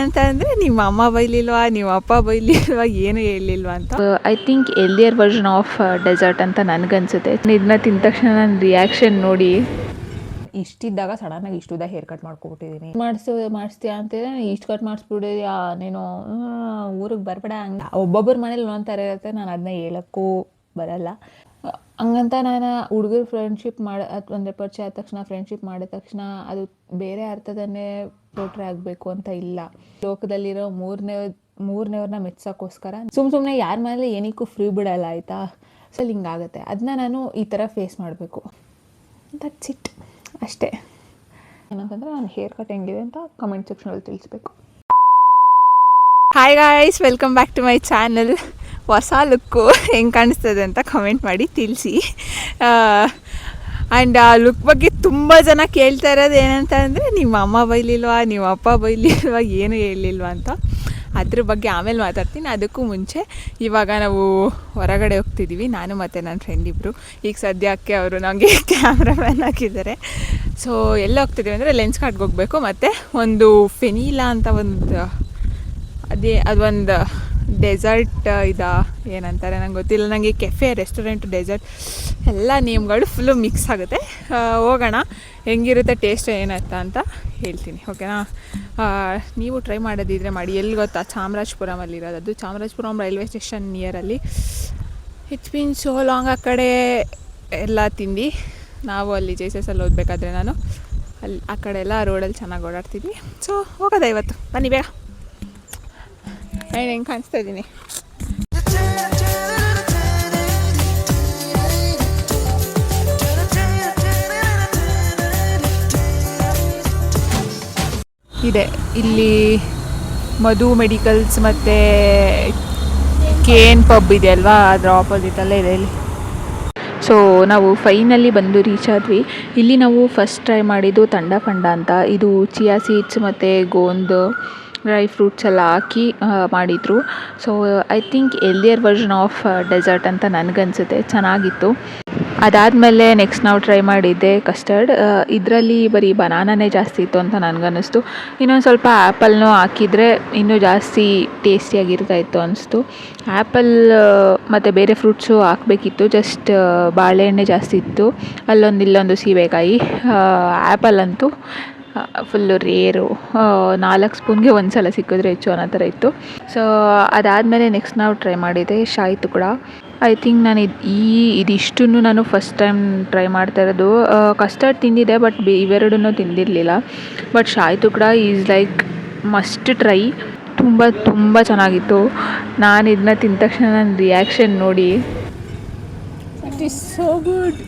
ಏನಂತ ಅಂದರೆ ನಿಮ್ಮ ಅಮ್ಮ ಬೈಲಿಲ್ವಾ, ನಿಮ್ಮ ಅಪ್ಪ ಬೈಲಿಲ್ವಾ, ಏನು ಹೇಳಿಲ್ವಾ ಅಂತ. I think ಎಲ್ದಿಯರ್ version of dessert ಅಂತ ನನಗನ್ಸುತ್ತೆ. ಇದನ್ನ ತಿಂದ ತಕ್ಷಣ ನನ್ನ ರಿಯಾಕ್ಷನ್ ನೋಡಿ ಇಷ್ಟಿದ್ದಾಗ ಸಡನ್ನಾಗಿ ಇಷ್ಟುದ ಹೇರ್ ಕಟ್ ಮಾಡ್ಕೊಬಿಟ್ಟಿದ್ದೀನಿ. ಮಾಡಿಸ್ತೀಯಾ ಅಂತೇಳಿ ಇಷ್ಟು ಕಟ್ ಮಾಡಿಸ್ಬಿಡಿದ್ಯಾ ನೀನು, ಊರಿಗೆ ಬರಬೇಡ. ಹಂಗೆ ಒಬ್ಬೊಬ್ಬರ ಮನೇಲಿ ಒಂಥರ ಇರುತ್ತೆ, ನಾನು ಅದನ್ನ ಹೇಳೋಕ್ಕೂ ಬರಲ್ಲ. ಹಂಗಂತ ನಾನು ಹುಡುಗರು ಫ್ರೆಂಡ್ಶಿಪ್ ಅಂದರೆ ಪರಿಚಯ ಆದ ತಕ್ಷಣ, ಫ್ರೆಂಡ್ಶಿಪ್ ಮಾಡಿದ ತಕ್ಷಣ ಅದು ಬೇರೆ ಅರ್ಥದನ್ನೇ ಪೋಟ್ರೆ ಆಗಬೇಕು ಅಂತ ಇಲ್ಲ. ಲೋಕದಲ್ಲಿರೋ ಮೂರನೇವ್ರನ್ನ ಮೆಚ್ಚೋಕ್ಕೋಸ್ಕರ ಸುಮ್ಮನೆ ಯಾರ ಮನೇಲಿ ಏನಕ್ಕೂ ಫ್ರೀ ಬಿಡಲ್ಲ, ಆಯಿತಾ? ಸೊ ಹಿಂಗಾಗುತ್ತೆ. ಅದನ್ನ ನಾನು ಈ ಥರ ಫೇಸ್ ಮಾಡಬೇಕು. ದಟ್ಸ್ ಇಟ್, ಅಷ್ಟೇ. ಏನಂತಂದರೆ ನಾನು ಹೇರ್ ಕಟ್ ಹೆಂಗಿದೆ ಅಂತ ಕಮೆಂಟ್ ಸೆಕ್ಷನಲ್ಲಿ ತಿಳಿಸ್ಬೇಕು. Hi guys, welcome back to my channel. ಹೊಸ ಲುಕ್ಕು ಹೆಂಗೆ ಕಾಣಿಸ್ತದೆ ಅಂತ ಕಮೆಂಟ್ ಮಾಡಿ ತಿಳಿಸಿ. ಆ್ಯಂಡ್ ಆ ಲುಕ್ ಬಗ್ಗೆ ತುಂಬ ಜನ ಕೇಳ್ತಾ ಇರೋದು ಏನಂತ ಅಂದರೆ ನಿಮ್ಮ ಅಮ್ಮ ಬೈಲಿಲ್ವಾ, ನಿಮ್ಮ ಅಪ್ಪ ಬೈಲಿಲ್ವಾ, ಏನು ಹೇಳಿಲ್ವಾ ಅಂತ. ಅದ್ರ ಬಗ್ಗೆ ಆಮೇಲೆ ಮಾತಾಡ್ತೀನಿ. ಅದಕ್ಕೂ ಮುಂಚೆ ಇವಾಗ ನಾವು ಹೊರಗಡೆ ಹೋಗ್ತಿದ್ದೀವಿ, ನಾನು ಮತ್ತು ನನ್ನ ಫ್ರೆಂಡ್ ಇಬ್ಬರು. ಈಗ ಸದ್ಯಕ್ಕೆ ಅವರು ನನಗೆ ಕ್ಯಾಮ್ರಾಮ್ಯಾನ್ ಹಾಕಿದ್ದಾರೆ. ಸೊ ಎಲ್ಲ ಹೋಗ್ತಿದ್ದೀವಿ ಅಂದರೆ ಲೆನ್ಸ್ ಕಾರ್ಡ್ಗೆ ಹೋಗಬೇಕು, ಮತ್ತು ಒಂದು ಫೆನೀಲಾ ಅಂತ ಅದೊಂದು ಡೆಸರ್ಟ್ ಏನಂತಾರೆ ನಂಗೆ ಗೊತ್ತಿಲ್ಲ. ನನಗೆ ಕೆಫೆ, ರೆಸ್ಟೋರೆಂಟ್, ಡೆಸರ್ಟ್ ಎಲ್ಲ ನೇಮ್ಗಳು ಫುಲ್ಲು ಮಿಕ್ಸ್ ಆಗುತ್ತೆ. ಹೋಗೋಣ, ಹೆಂಗಿರುತ್ತೆ ಟೇಸ್ಟ್ ಏನತ್ತ ಅಂತ ಹೇಳ್ತೀನಿ, ಓಕೆನಾ? ನೀವು ಟ್ರೈ ಮಾಡೋದಿದ್ರೆ ಮಾಡಿ. ಎಲ್ಲಿ ಗೊತ್ತಾ? ಚಾಮರಾಜಪುರಮಲ್ಲಿರೋದು. ಅದು ಚಾಮರಾಜಪುರಂ ರೈಲ್ವೆ ಸ್ಟೇಷನ್ ನಿಯರಲ್ಲಿ. ಇಟ್ಸ್ ಬೀನ್ ಸೋ ಲಾಂಗ್ ಆ ಕಡೆ ಎಲ್ಲ ತಿಂದು. ನಾವು ಅಲ್ಲಿ ಜೈಸಸಲ್ಲಿ ಓದಬೇಕಾದ್ರೆ ನಾನು ಅಲ್ಲಿ ಆ ಕಡೆ ಎಲ್ಲ ರೋಡಲ್ಲಿ ಚೆನ್ನಾಗಿ ಓಡಾಡ್ತಿದ್ವಿ. ಸೊ ಹೋಗೋದಾ ಇವತ್ತು? ಬನ್ನಿ ಬೇಗ. ನಾನು ಹೆಂಗೆ ಕಾಣಿಸ್ತಾ ಇದ್ದೀನಿ? ಇದೆ ಇಲ್ಲಿ ಮಧು ಮೆಡಿಕಲ್ಸ್ ಮತ್ತು KN ಪಬ್ ಇದೆ ಅಲ್ವಾ, ಅದರ ಆಪೋಸಿಟಲ್ಲೇ ಇದೆ ಇಲ್ಲಿ. ಸೊ ನಾವು ಫೈನಲಿ ಬಂದು ರೀಚ್ ಆದ್ವಿ. ಇಲ್ಲಿ ನಾವು ಫಸ್ಟ್ ಟ್ರೈ ಮಾಡಿದ್ದು ತಂಡ ಫಂಡ ಅಂತ. ಇದು ಚಿಯಾ ಸೀಡ್ಸ್ ಮತ್ತು ಗೋಂದು ಡ್ರೈ ಫ್ರೂಟ್ಸ್ ಎಲ್ಲ ಹಾಕಿ ಮಾಡಿದರು. So I think ಎಲ್ದಿಯರ್ version of dessert ಅಂತ ನನಗನ್ಸುತ್ತೆ. ಚೆನ್ನಾಗಿತ್ತು. ಅದಾದಮೇಲೆ ನೆಕ್ಸ್ಟ್ ನಾವು ಟ್ರೈ ಮಾಡಿದ್ದೆ ಕಸ್ಟರ್ಡ್. ಇದರಲ್ಲಿ ಬರೀ ಬನಾನಾನೇ ಜಾಸ್ತಿ ಇತ್ತು ಅಂತ ನನಗನ್ನಿಸ್ತು. ಇನ್ನೊಂದು ಸ್ವಲ್ಪ ಆ್ಯಪಲ್ನೂ ಹಾಕಿದರೆ ಇನ್ನೂ ಜಾಸ್ತಿ ಟೇಸ್ಟಿಯಾಗಿರ್ತಾಯಿತ್ತು ಅನಿಸ್ತು. ಆ್ಯಪಲ್ ಮತ್ತು ಬೇರೆ ಫ್ರೂಟ್ಸು ಹಾಕಬೇಕಿತ್ತು, ಜಸ್ಟ್ ಬಾಳೆಹಣ್ಣೆ ಜಾಸ್ತಿ ಇತ್ತು. ಇಲ್ಲೊಂದು ಸೀಬೆಕಾಯಿ. ಆ್ಯಪಲ್ ಅಂತೂ ಫುಲ್ಲು ರೇರು, 4 ಸ್ಪೂನ್ಗೆ ಒಂದು ಸಲ ಸಿಕ್ಕಿದ್ರೆ ಹೆಚ್ಚು ಅನ್ನೋ ಥರ ಇತ್ತು. ಸೊ ಅದಾದಮೇಲೆ ನೆಕ್ಸ್ಟ್ ನಾವು ಟ್ರೈ ಮಾಡಿದ್ದೆ ಶಾಹಿ ತುಕಡ. ಐ ಥಿಂಕ್ ನಾನು ಇದಿಷ್ಟನ್ನು ನಾನು ಫಸ್ಟ್ ಟೈಮ್ ಟ್ರೈ ಮಾಡ್ತಾ ಇರೋದು. ಕಸ್ಟರ್ಡ್ ತಿಂದಿದ್ದೆ, ಬಟ್ ಇವೆರಡನ್ನೂ ತಿಂದಿರಲಿಲ್ಲ. But shahi tukda is like must try. ತುಂಬ ಚೆನ್ನಾಗಿತ್ತು. ನಾನು ಇದನ್ನ ತಿಂದ ತಕ್ಷಣ ನನ್ನ ರಿಯಾಕ್ಷನ್ ನೋಡಿ it is so good.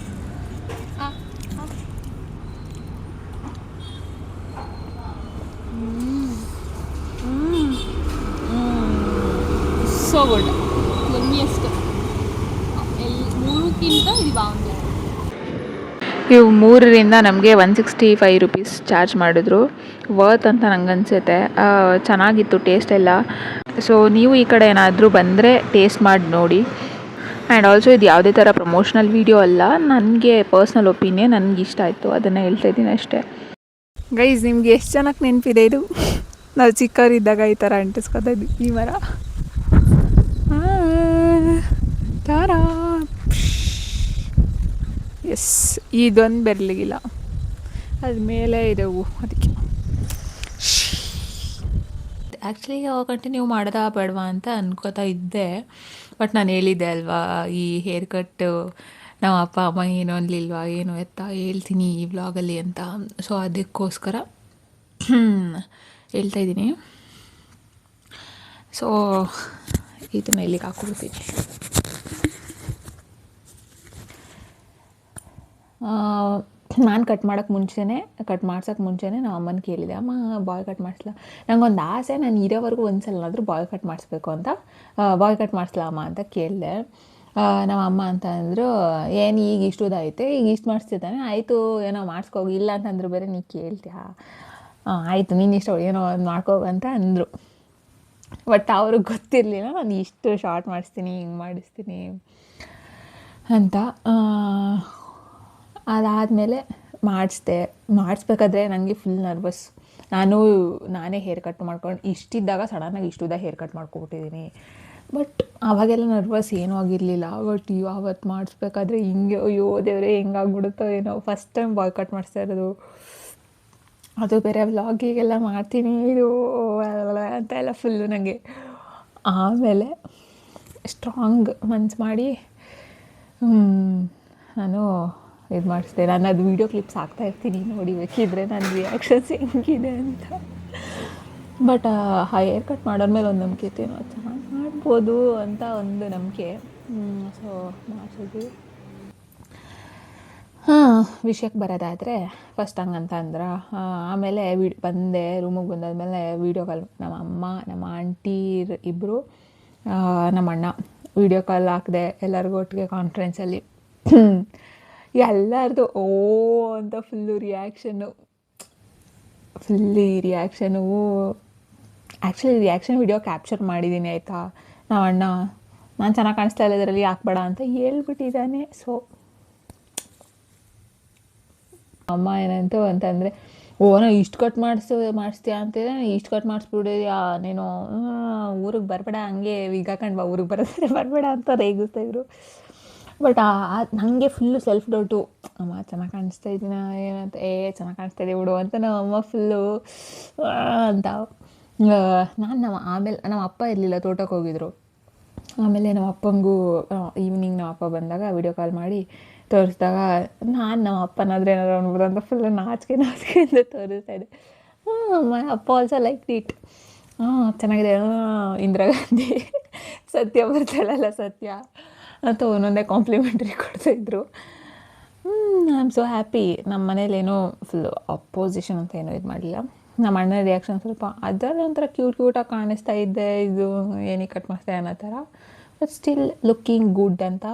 So good, yummiest. ಮೂರಕ್ಕಿಂತ ಇದು ಬಾగుంది. ಇವು 3ರಿಂದ ನಮಗೆ 165 ರೂಪೀಸ್ ಚಾರ್ಜ್ ಮಾಡಿದ್ರು. ವರ್ತ್ ಅಂತ ನಂಗೆ ಅನಿಸುತ್ತೆ. ಚೆನ್ನಾಗಿತ್ತು ಟೇಸ್ಟ್ ಎಲ್ಲ. ಸೊ ನೀವು ಈ ಕಡೆ ಏನಾದರೂ ಬಂದರೆ ಟೇಸ್ಟ್ ಮಾಡಿ ನೋಡಿ. ಆ್ಯಂಡ್ ಆಲ್ಸೋ ಇದು ಯಾವುದೇ ಥರ ಪ್ರಮೋಷನಲ್ ವೀಡಿಯೋ ಅಲ್ಲ, ನನಗೆ ಪರ್ಸ್ನಲ್ ಒಪಿನಿಯನ್, ನನಗೆ ಇಷ್ಟ ಆಯಿತು, ಅದನ್ನು ಹೇಳ್ತಾ ಇದ್ದೀನಿ ಅಷ್ಟೇ. ಗೈಸ್, ನಿಮ್ಗೆ ಎಷ್ಟು ಜನಕ್ಕೆ ನೆನಪಿದೆ ಇದು? ನಾವು ಚಿಕ್ಕವರಿದ್ದಾಗ ಈ ಥರ ಅಂಟಿಸ್ಕೊತಿದ್ವಿ ಈ ಮರ. ಎಸ್, ಇದೊಂದು ಬೆರಳಿಗಿಲ್ಲ, ಅದು ಮೇಲೆ ಇದೆ ಹೂವು, ಅದಕ್ಕೆ. ಆ್ಯಕ್ಚುಲಿ ಕಂಟಿನ್ಯೂ ಮಾಡೋದಾ ಬೇಡವಾ ಅಂತ ಅನ್ಕೋತಾ ಇದ್ದೆ. ಬಟ್ ನಾನು ಹೇಳಿದ್ದೆ ಅಲ್ವಾ, ಈ ಹೇರ್ ಕಟ್ಟು ನಮ್ಮ ಅಪ್ಪ ಅಮ್ಮ ಏನು ಅನ್ಲಿಲ್ವಾ, ಏನು ಎತ್ತ ಹೇಳ್ತೀನಿ ಈ ವ್ಲಾಗಲ್ಲಿ ಅಂತ. ಸೊ ಅದಕ್ಕೋಸ್ಕರ ಹೇಳ್ತಾ ಇದ್ದೀನಿ. ಸೊ ಇದನ್ನು ಇಲ್ಲಿಗೆ ಹಾಕ್ಕೊಡ್ತೀನಿ. ನಾನು ಕಟ್ ಮಾಡ್ಸೋಕ್ಕೆ ಮುಂಚೆನೇ ನಮ್ಮ ಅಮ್ಮನ ಕೇಳಿದೆ, ಅಮ್ಮ ಬಾಯ್ ಕಟ್ ಮಾಡಿಸ್ಲಾ? ನನಗೊಂದು ಆಸೆ, ನಾನು ಇರೋವರೆಗೂ ಒಂದು ಸಲನಾದರೂ ಬಾಯ್ ಕಟ್ ಮಾಡಿಸ್ಬೇಕು ಅಂತ. ಬಾಯ್ ಕಟ್ ಮಾಡಿಸ್ಲಾ ಅಮ್ಮ ಅಂತ ಕೇಳಿದೆ. ನಮ್ಮ ಅಮ್ಮ ಅಂತ ಅಂದರು, ಏನು ಈಗ ಇಷ್ಟುದೈತೆ, ಈಗ ಇಷ್ಟು ಮಾಡಿಸ್ತಿದ್ದಾನೆ, ಆಯಿತು ಏನೋ ಮಾಡಿಸ್ಕೋಗಿ, ಇಲ್ಲ ಅಂತಂದ್ರು ಬೇರೆ ನೀ ಕೇಳ್ತೀಯಾ? ಆಯಿತು ನೀನು ಇಷ್ಟ ಏನೋ ಒಂದು ಮಾಡ್ಕೋಗಂತ ಅಂದರು. ಬಟ್ ಅವ್ರಿಗೆ ಗೊತ್ತಿರಲಿಲ್ಲ ನಾನು ಇಷ್ಟು ಶಾರ್ಟ್ ಮಾಡಿಸ್ತೀನಿ, ಹಿಂಗೆ ಮಾಡಿಸ್ತೀನಿ ಅಂತ. ಅದಾದಮೇಲೆ ಮಾಡಿಸ್ಬೇಕಾದ್ರೆ ನನಗೆ ಫುಲ್ ನರ್ವಸ್. ನಾನೇ ಹೇರ್ ಕಟ್ ಮಾಡ್ಕೊಂಡು ಇಷ್ಟಿದ್ದಾಗ ಸಡನ್ನಾಗಿ ಇಷ್ಟುದ ಹೇರ್ ಕಟ್ ಮಾಡ್ಕೊಬಿಟ್ಟಿದ್ದೀನಿ. ಬಟ್ ಆವಾಗೆಲ್ಲ ನರ್ವಸ್ ಏನೂ ಆಗಿರಲಿಲ್ಲ. ಬಟ್ ಅವತ್ತು ಮಾಡಿಸ್ಬೇಕಾದ್ರೆ ಹಿಂಗೆ ಅಯ್ಯೋ ದೇವರೇ ಹೆಂಗಾಗ್ಬಿಡುತ್ತೋ ಏನೋ, ಫಸ್ಟ್ ಟೈಮ್ ಬಾಯ್ ಕಟ್ ಮಾಡಿಸ್ತಾ ಇರೋದು, ಅದು ಬೇರೆ ವ್ಲಾಗಿಗೆಲ್ಲ ಮಾಡ್ತೀನಿ ಇದು ಅಂತ ಎಲ್ಲ ಫುಲ್ಲು ನನಗೆ. ಆಮೇಲೆ ಸ್ಟ್ರಾಂಗ್ ಮನ್ಸು ಮಾಡಿ ನಾನು ಇದು ಮಾಡಿಸಿದೆ. ನಾನು ಅದು ವೀಡಿಯೋ ಕ್ಲಿಪ್ಸ್ ಹಾಕ್ತಾಯಿರ್ತೀನಿ, ನೋಡಿ ಬೇಕಿದ್ರೆ ನನ್ನ ರಿಯಾಕ್ಷನ್ಸ್ ಹೆಂಗಿದೆ ಅಂತ. ಬಟ್ ಹೇರ್ ಕಟ್ ಮಾಡೋದ್ಮೇಲೆ ಒಂದು ನಂಬಿಕೆ ಇತ್ತು, ಏನೋ ಚೆನ್ನಾಗಿ ಮಾಡ್ಬೋದು ಅಂತ ಒಂದು ನಂಬಿಕೆ. ಸೊ ಮಾಡಿಸಿದ್ವಿ. ವಿಷಯಕ್ಕೆ ಬರೋದಾದರೆ ಫಸ್ಟ್ ಹಂಗಂತ ಅಂದ್ರೆ ಆಮೇಲೆ ಬಂದೆ ರೂಮಿಗೆ ಬಂದಾದ್ಮೇಲೆ ವೀಡಿಯೋ ಕಾಲ್ ನಮ್ಮ ಅಮ್ಮ, ನಮ್ಮ ಆಂಟಿ ಇಬ್ಬರು, ನಮ್ಮ ಅಣ್ಣ ವೀಡಿಯೋ ಕಾಲ್ ಹಾಕಿದೆ ಎಲ್ಲರಿಗೂ ಒಟ್ಟಿಗೆ ಕಾನ್ಫರೆನ್ಸಲ್ಲಿ. ಎಲ್ಲರದು ಓ ಅಂತ full reaction. Actually reaction video capture ಮಾಡಿದ್ದೀನಿ ಆಯಿತಾ. ನಮ್ಮ ಅಣ್ಣ ನಾನು ಚೆನ್ನಾಗಿ ಕಾಣಿಸ್ತಾ ಇಲ್ಲ ಇದರಲ್ಲಿ ಹಾಕ್ಬೇಡ ಅಂತ ಹೇಳ್ಬಿಟ್ಟಿದ್ದಾನೆ. ಸೊ ಅಮ್ಮ ಏನಂತು ಅಂತಂದರೆ, ನಾ ಇಷ್ಟು ಕಟ್ ಮಾಡಿಸ್ತೀಯ ಅಂತಿದ್ರೆ ಇಷ್ಟು ಕಟ್ ಮಾಡಿಸ್ಬಿಡಿದ್ಯಾ ನೀನು, ಊರಿಗೆ ಬರಬೇಡ, ಹಂಗೆ ಈಗ ಹಾಕೊಂಡು ಬಾ, ಊರಿಗೆ ಬರಬೇಡ ಅಂತ ರೇಗಿಸ್ತಾಯಿದ್ರು. ಬಟ್ ನನಗೆ ಫುಲ್ಲು ಸೆಲ್ಫ್ ಡೌಟು, ಅಮ್ಮ ಚೆನ್ನಾಗಿ ಕಾಣಿಸ್ತಾ ಇದ್ದೀನ ಏನಂತ, ಚೆನ್ನಾಗಿ ಕಾಣಿಸ್ತಾ ಇದೆ ಬಿಡು ಅಂತ ನಮ್ಮ ಅಮ್ಮ ಫುಲ್ಲು ಅಂತ. ಆಮೇಲೆ ನಮ್ಮ ಅಪ್ಪ ಇರಲಿಲ್ಲ, ತೋಟಕ್ಕೆ ಹೋಗಿದ್ರು. ಆಮೇಲೆ ನಮ್ಮ ಅಪ್ಪಂಗೂ ಈವ್ನಿಂಗ್ ನಮ್ಮ ಅಪ್ಪ ಬಂದಾಗ ವಿಡಿಯೋ ಕಾಲ್ ಮಾಡಿ ತೋರಿಸಿದಾಗ ನಮ್ಮ ಅಪ್ಪನಾದ್ರೆ ಏನಾದ್ರು ಅನ್ಬೋದು ಅಂತ ಫುಲ್ಲು ನಾಚಿಕೆಯಿಂದ ತೋರಿಸ್ತಾ ಇದೆ. ಮೈ ಅಪ್ಪ ಆಲ್ಸೋ ಲೈಕ್ ಇಟ್. ಚೆನ್ನಾಗಿದೆ, ಇಂದಿರಾ ಗಾಂಧಿ ಸತ್ಯ ಬರ್ತಾಳಲ್ಲ ಸತ್ಯ ಅಂತ ಒಂದೊಂದೇ ಕಾಂಪ್ಲಿಮೆಂಟ್ರಿ ಕೊಡ್ತಾಯಿದ್ರು. I am so happy. ನಮ್ಮ ಮನೇಲೇನೋ ಫುಲ್ಲು ಅಪೋಸಿಷನ್ ಅಂತ ಏನೂ ಇದು ಮಾಡಲಿಲ್ಲ. ನಮ್ಮ ಅಣ್ಣ ರಿಯಾಕ್ಷನ್ ಸ್ವಲ್ಪ ಅದರಲ್ಲಿ ಒಂಥರ ಕ್ಯೂಟಾಗಿ ಕಾಣಿಸ್ತಾ ಇದ್ದೆ, ಇದು ಏನಕ್ಕೆ ಕಟ್ ಮಾಡಿಸ್ದೆ ಅನ್ನೋ ಥರ. ಬಟ್ ಸ್ಟಿಲ್ ಲುಕ್ಕಿಂಗ್ ಗುಡ್ ಅಂತ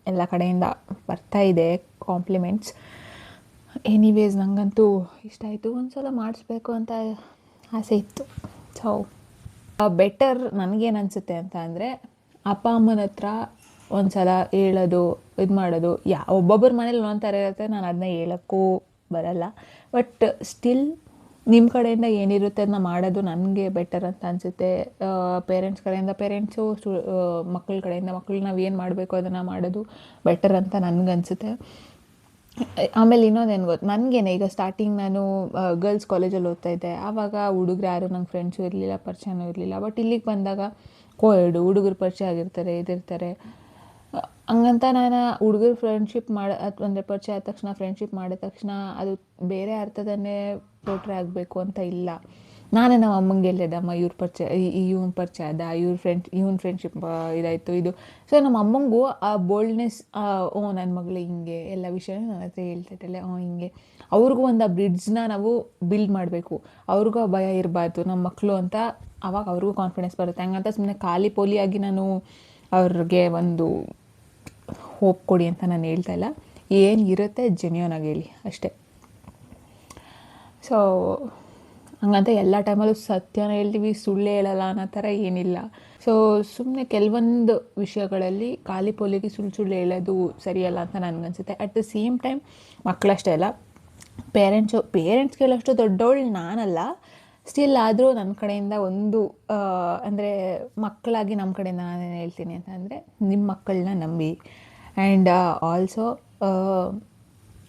ಎಲ್ಲ ಕಡೆಯಿಂದ ಬರ್ತಾಯಿದೆ ಕಾಂಪ್ಲಿಮೆಂಟ್ಸ್. ಎನಿವೇಸ್ ನನಗಂತೂ ಇಷ್ಟ ಆಯಿತು, ಒಂದು ಸಲ ಮಾಡಿಸ್ಬೇಕು ಅಂತ ಆಸೆ ಇತ್ತು. ಸೊ ಬೆಟರ್ ನನಗೇನು ಅನಿಸುತ್ತೆ ಅಂತ ಅಂದರೆ, ಅಪ್ಪ ಅಮ್ಮನ ಹತ್ರ ಒಂದು ಸಲ ಹೇಳೋದು, ಇದು ಮಾಡೋದು. ಒಬ್ಬೊಬ್ಬರ ಮನೇಲಿ ಒಂದೊಂದು ಥರ ಇರುತ್ತೆ, ನಾನು ಅದನ್ನ ಹೇಳೋಕ್ಕೂ ಬರಲ್ಲ. ಬಟ್ ಸ್ಟಿಲ್ ನಿಮ್ಮ ಕಡೆಯಿಂದ ಏನಿರುತ್ತೆ ಅದನ್ನ ಮಾಡೋದು ನನಗೆ ಬೆಟರ್ ಅಂತ ಅನಿಸುತ್ತೆ. ಪೇರೆಂಟ್ಸ್ ಕಡೆಯಿಂದ ಪೇರೆಂಟ್ಸು, ಮಕ್ಕಳ ಕಡೆಯಿಂದ ಮಕ್ಕಳು ನಾವು ಏನು ಮಾಡಬೇಕು ಅದನ್ನು ಮಾಡೋದು ಬೆಟರ್ ಅಂತ ನನಗನ್ಸುತ್ತೆ. ಆಮೇಲೆ ಇನ್ನೊಂದೇನು ಗೊತ್ತು, ನನಗೇನೆ ಈಗ ಸ್ಟಾರ್ಟಿಂಗ್ ನಾನು ಗರ್ಲ್ಸ್ ಕಾಲೇಜಲ್ಲಿ ಓದ್ತಾಯಿದ್ದೆ. ಆವಾಗ ಹುಡುಗರು ಯಾರು ನಂಗೆ ಫ್ರೆಂಡ್ಸು ಇರಲಿಲ್ಲ, ಪರಿಚಯನೂ ಇರಲಿಲ್ಲ. ಬಟ್ ಇಲ್ಲಿಗೆ ಬಂದಾಗ ಕೋಎಡು ಹುಡುಗರು ಪರಿಚಯ ಆಗಿರ್ತಾರೆ, ಇದಿರ್ತಾರೆ. ಹಂಗಂತ ನಾನು ಹುಡುಗರು ಫ್ರೆಂಡ್ಶಿಪ್ ಅಂದರೆ ಪರಿಚಯ ಆದ ತಕ್ಷಣ, ಫ್ರೆಂಡ್ಶಿಪ್ ಮಾಡಿದ ತಕ್ಷಣ ಅದು ಬೇರೆ ಅರ್ಥದನ್ನೇ ಪೋಟ್ರೆ ಆಗಬೇಕು ಅಂತ ಇಲ್ಲ. ನಾನೇ ನಮ್ಮ ಅಮ್ಮಂಗೆ ಹೇಳಿದಮ್ಮ, ಇವ್ರ ಪರಿಚಯ, ಇವನ ಪರಿಚಯ ಅದ, ಇವನ ಫ್ರೆಂಡ್ಶಿಪ್ ಇದಾಯಿತು ಇದು. ಸೊ ನಮ್ಮ ಅಮ್ಮಂಗೂ ಆ ಬೋಲ್ಡ್ನೆಸ್, ನನ್ನ ಮಗಳು ಹಿಂಗೆ ಎಲ್ಲ ವಿಷಯ ನನ್ನ ಹತ್ರ ಹೇಳ್ತೈತಲ್ಲ, ಹಿಂಗೆ ಅವ್ರಿಗೂ ಒಂದು ಆ ಬ್ರಿಡ್ಜ್ನ ನಾವು ಬಿಲ್ಡ್ ಮಾಡಬೇಕು. ಅವ್ರಿಗೂ ಆ ಭಯ ಇರಬಾರ್ದು ನಮ್ಮ ಮಕ್ಕಳು ಅಂತ. ಆವಾಗ ಅವ್ರಿಗೂ ಕಾನ್ಫಿಡೆನ್ಸ್ ಬರುತ್ತೆ. ಹಂಗಂತ ಸುಮ್ಮನೆ ಖಾಲಿ ಪೋಲಿಯಾಗಿ ನಾನು ಅವ್ರಿಗೆ ಒಂದು ಹೋಪ್ ಕೊಡಿ ಅಂತ ನಾನು ಹೇಳ್ತಾ ಇಲ್ಲ. ಏನು ಇರುತ್ತೆ ಜೆನ್ಯೂನ್ ಆಗಿ ಹೇಳಿ ಅಷ್ಟೇ. ಸೊ ಹಂಗಂತ ಎಲ್ಲ ಟೈಮಲ್ಲೂ ಸತ್ಯನ ಹೇಳ್ತೀವಿ, ಸುಳ್ಳು ಹೇಳಲ್ಲ ಅನ್ನೋ ಥರ ಏನಿಲ್ಲ. ಸೊ ಸುಮ್ಮನೆ ಕೆಲವೊಂದು ವಿಷಯಗಳಲ್ಲಿ ಖಾಲಿ ಪೋಲಿಗೆ ಸುಳ್ಳು ಹೇಳೋದು ಸರಿಯಲ್ಲ ಅಂತ ನನಗನ್ಸುತ್ತೆ. ಅಟ್ ದ ಸೇಮ್ ಟೈಮ್ ಮಕ್ಕಳಷ್ಟೇ ಅಲ್ಲ, ಪೇರೆಂಟ್ಸ್ ಕೇಳೋಷ್ಟು ದೊಡ್ಡವಳು ನಾನಲ್ಲ. ಸ್ಟಿಲ್ ಆದರೂ ನನ್ನ ಕಡೆಯಿಂದ ಒಂದು ಅಂದರೆ ಮಕ್ಕಳಾಗಿ ನಮ್ಮ ಕಡೆಯಿಂದ ನಾನೇನು ಹೇಳ್ತೀನಿ ಅಂತ ಅಂದರೆ, ನಿಮ್ಮ ಮಕ್ಕಳನ್ನ ನಂಬಿ. ಆ್ಯಂಡ್ ಆಲ್ಸೋ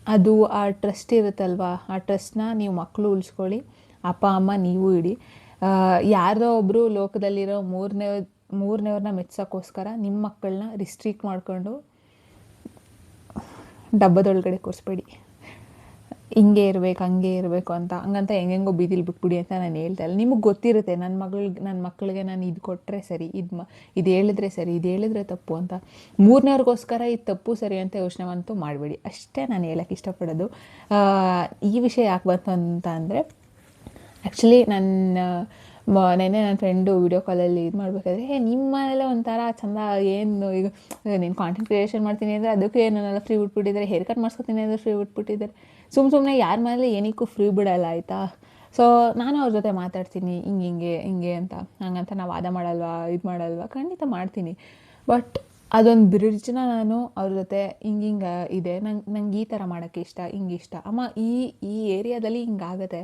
ಅದು ಆ ಟ್ರಸ್ಟ್ ಇರುತ್ತಲ್ವ, ಆ ಟ್ರಸ್ಟ್ನ ನೀವು ಮಕ್ಕಳು ಉಳಿಸ್ಕೊಳ್ಳಿ, ಅಪ್ಪ ಅಮ್ಮ ನೀವು ಇಡಿ. ಯಾರ್ದೋ ಒಬ್ಬರು ಲೋಕದಲ್ಲಿರೋ ಮೂರನೇವ್ರನ್ನ ಮೆಚ್ಚೋಕ್ಕೋಸ್ಕರ ನಿಮ್ಮ ಮಕ್ಕಳನ್ನ ರಿಸ್ಟ್ರಿಕ್ಟ್ ಮಾಡಿಕೊಂಡು ಡಬ್ಬದೊಳಗಡೆ ಕೂರಿಸ್ಬೇಡಿ. ಹಿಂಗೆ ಇರಬೇಕು, ಹಂಗೆ ಇರಬೇಕು ಅಂತ. ಹಂಗಂತ ಹೆಂಗೆಂಗೋ ಬೀದಿಲಿ ಬಿಟ್ಬಿಡಿ ಅಂತ ನಾನು ಹೇಳ್ತಾ ಇಲ್ಲ. ನಿಮಗೆ ಗೊತ್ತಿರುತ್ತೆ ನನ್ನ ಮಕ್ಕಳಿಗೆ ನಾನು ಇದು ಕೊಟ್ಟರೆ ಸರಿ, ಇದು ಹೇಳಿದ್ರೆ ಸರಿ, ಇದು ಹೇಳಿದ್ರೆ ತಪ್ಪು ಅಂತ. ಮೂರನೇವ್ರಿಗೋಸ್ಕರ ಇದು ತಪ್ಪು ಸರಿ ಅಂತ ಯೋಚನೆವಂತೂ ಮಾಡಬೇಡಿ. ಅಷ್ಟೇ ನಾನು ಹೇಳೋಕ್ಕೆ ಇಷ್ಟಪಡೋದು. ಈ ವಿಷಯ ಯಾಕೆ ಬಂತು ಅಂತ ಅಂದರೆ, ಆ್ಯಕ್ಚುಲಿ ನೆನ್ನೆ ನನ್ನ ಫ್ರೆಂಡು ವಿಡಿಯೋ ಕಾಲಲ್ಲಿ ಇದು ಮಾಡಬೇಕಾದ್ರೆ, ನಿಮ್ಮ ಮನೆಯಲ್ಲೇ ಒಂಥರ ಚೆಂದ, ಏನು ಈಗ ನೀನು ಕಾಂಟೆಂಟ್ ಕ್ರಿಯೇಷನ್ ಮಾಡ್ತೀನಿ ಅಂದರೆ ಅದಕ್ಕೂ ಏನೆಲ್ಲ ಫ್ರೀ ಬಿಟ್ಬಿಟ್ಟಿದ್ದಾರೆ, ಹೇರ್ ಕಟ್ ಮಾಡಿಸ್ಕೊತೀನಿ ಅಂದರೆ ಫ್ರೀ ಬಿಟ್ಬಿಟ್ಟಿದ್ದಾರೆ. ಸುಮ್ಮನೆ ಯಾರ ಮನೇಲಿ ಏನಕ್ಕೂ ಫ್ರೀ ಬಿಡಲ್ಲ ಆಯಿತಾ. ಸೊ ನಾನು ಅವ್ರ ಜೊತೆ ಮಾತಾಡ್ತೀನಿ, ಹಿಂಗೆ ಅಂತ. ಹಂಗಂತ ನಾವು ವಾದ ಮಾಡಲ್ವಾ, ಇದು ಮಾಡಲ್ವಾ, ಖಂಡಿತ ಮಾಡ್ತೀನಿ. ಬಟ್ ಅದೊಂದು ಬ್ರಿಡ್ಜ್ನ ನಾನು ಅವ್ರ ಜೊತೆ ಹಿಂಗೆ ಇದೆ, ನಂಗೆ ಈ ಥರ ಮಾಡೋಕ್ಕೆ ಇಷ್ಟ, ಹಿಂಗೆ ಇಷ್ಟ ಅಮ್ಮ, ಈ ಏರಿಯಾದಲ್ಲಿ ಹಿಂಗಾಗುತ್ತೆ,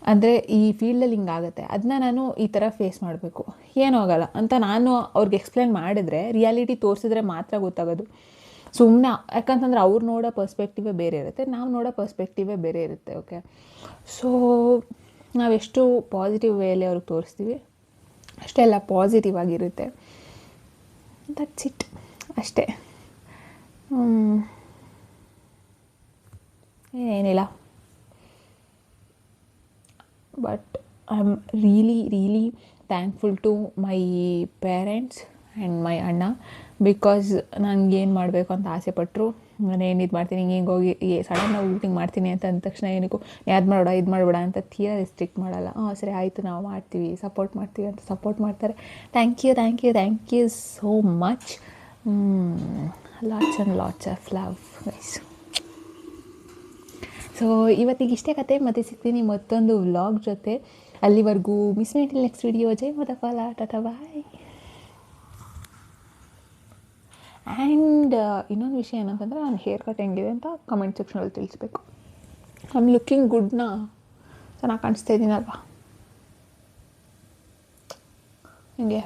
ಅಂದರೆ ಈ ಫೀಲ್ಡಲ್ಲಿ ಹಿಂಗಾಗುತ್ತೆ, ಅದನ್ನ ನಾನು ಈ ಥರ ಫೇಸ್ ಮಾಡಬೇಕು, ಏನೂ ಆಗೋಲ್ಲ ಅಂತ ನಾನು ಅವ್ರಿಗೆ ಎಕ್ಸ್ಪ್ಲೇನ್ ಮಾಡಿದರೆ, ರಿಯಾಲಿಟಿ ತೋರಿಸಿದ್ರೆ ಮಾತ್ರ ಗೊತ್ತಾಗೋದು. ಸುಮ್ಮನೆ ಯಾಕಂತಂದ್ರೆ ಅವ್ರು ನೋಡೋ ಪರ್ಸ್ಪೆಕ್ಟಿವೇ ಬೇರೆ ಇರುತ್ತೆ, ನಾವು ನೋಡೋ ಪರ್ಸ್ಪೆಕ್ಟಿವೇ ಬೇರೆ ಇರುತ್ತೆ. ಓಕೆ, ಸೊ ನಾವೆಷ್ಟು ಪಾಸಿಟಿವ್ ವೇಯಲ್ಲಿ ಅವ್ರಿಗೆ ತೋರಿಸ್ತೀವಿ ಅಷ್ಟೆಲ್ಲ ಪಾಸಿಟಿವ್ ಆಗಿರುತ್ತೆ. ದಟ್ಸ್ ಇಟ್, ಅಷ್ಟೇ. ಏನಿಲ್ಲ. But I am really thankful to my parents and my ಅಣ್ಣ, ಬಿಕಾಸ್ ನನಗೇನು ಮಾಡಬೇಕು ಅಂತ ಆಸೆ ಪಟ್ಟರು, ನಾನು ಏನಿದು ಮಾಡ್ತೀನಿ, ಹಿಂಗೆ ಹೋಗಿ ಸಡನ್ನಾಗಿ ಊಟಿಂಗ್ ಮಾಡ್ತೀನಿ ಅಂತ ಅಂದ ತಕ್ಷಣ ಏನಕ್ಕೂ ಅದು ಮಾಡಬೇಡ ಇದು ಮಾಡಬೇಡ ಅಂತ ತೀರಾ ರಿಸ್ಟ್ರಿಕ್ಟ್ ಮಾಡಲ್ಲ. ಸರಿ ಆಯಿತು ನಾವು ಮಾಡ್ತೀವಿ, ಸಪೋರ್ಟ್ ಮಾಡ್ತೀವಿ ಅಂತ ಸಪೋರ್ಟ್ ಮಾಡ್ತಾರೆ. Thank you so much. Lots and lots of love guys. So ಇವತ್ತಿಗೆ ಇಷ್ಟೇ ಕತೆ, ಮತ್ತೆ ಸಿಗ್ತೀನಿ ಮತ್ತೊಂದು ವ್ಲಾಗ್ ಜೊತೆ. ಅಲ್ಲಿವರೆಗೂ miss me till next video. ಜೈ ಮದಫಲ, ಟಾಟಾ ಬಾಯ್. ಆ್ಯಂಡ್ ಇನ್ನೊಂದು ವಿಷಯ ಏನಂತಂದರೆ, ನಾನು ಹೇರ್ ಕಟ್ ಹೆಂಗಿದೆ ಅಂತ ಕಮೆಂಟ್ ಸೆಕ್ಷನಲ್ಲಿ ತಿಳಿಸ್ಬೇಕು. ಐ ಆಮ್ ಲುಕ್ಕಿಂಗ್ ಗುಡ್ನಾ, ಚೆನ್ನಾಗಿ ಕಾಣಿಸ್ತಾ ಇದ್ದೀನಲ್ವಾ ಹಿಂಗೆ.